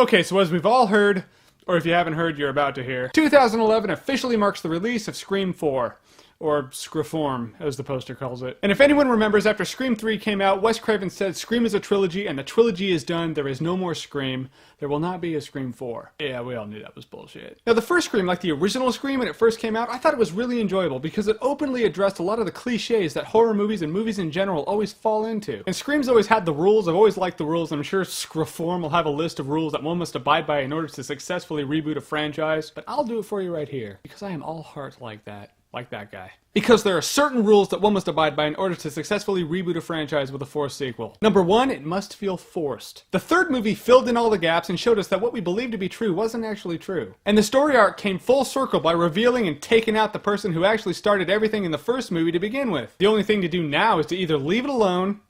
Okay, so as we've all heard, or if you haven't heard, you're about to hear, 2011 officially marks the release of Scream 4. Or Screform, as the poster calls it. And if anyone remembers, after Scream 3 came out, Wes Craven said Scream is a trilogy, and the trilogy is done. There is no more Scream. There will not be a Scream 4. Yeah, we all knew that was bullshit. Now, the first Scream, like the original Scream when it first came out, I thought it was really enjoyable because it openly addressed a lot of the cliches that horror movies and movies in general always fall into. And Scream's always had the rules. I've always liked the rules. I'm sure Screform will have a list of rules that one must abide by in order to successfully reboot a franchise. But I'll do it for you right here because I am all heart like that. Like that guy. Because there are certain rules that one must abide by in order to successfully reboot a franchise with a fourth sequel. Number one, it must feel forced. The third movie filled in all the gaps and showed us that what we believed to be true wasn't actually true. And the story arc came full circle by revealing and taking out the person who actually started everything in the first movie to begin with. The only thing to do now is to either leave it alone,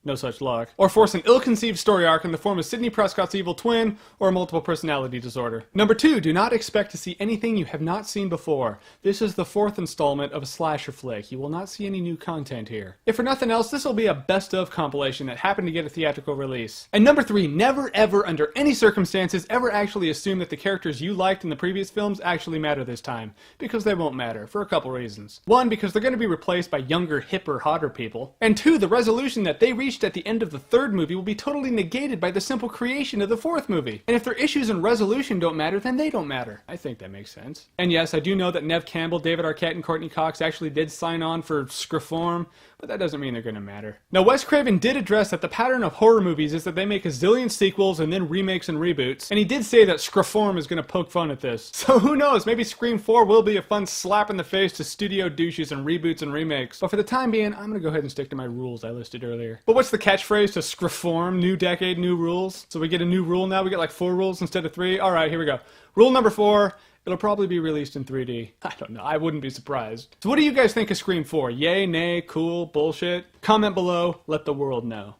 no such luck, or force an ill-conceived story arc in the form of Sidney Prescott's evil twin or a multiple personality disorder. Number two, do not expect to see anything you have not seen before. This is the fourth installment of a slasher flick. You will not see any new content here. If for nothing else, this will be a best-of compilation that happened to get a theatrical release. And number three, never ever, under any circumstances, ever actually assume that the characters you liked in the previous films actually matter this time. Because they won't matter, for a couple reasons. One, because they're going to be replaced by younger, hipper, hotter people. And two, the resolution that they reached at the end of the third movie will be totally negated by the simple creation of the fourth movie. And if their issues in resolution don't matter, then they don't matter. I think that makes sense. And yes, I do know that Neve Campbell, David Arquette, and Courtney Cox actually did sign on for Screform, but that doesn't mean they're gonna matter. Now, Wes Craven did address that the pattern of horror movies is that they make a zillion sequels and then remakes and reboots, and he did say that Screform is gonna poke fun at this. So who knows, maybe Scream 4 will be a fun slap in the face to studio douches and reboots and remakes. But for the time being, I'm gonna go ahead and stick to my rules I listed earlier. But what's the catchphrase to Screform? New decade, new rules? So we get a new rule now? We get like 4 rules instead of 3? Alright, here we go. Rule number 4. It'll probably be released in 3D. I don't know, I wouldn't be surprised. So what do you guys think of Scream 4? Yay, nay, cool, bullshit? Comment below, let the world know.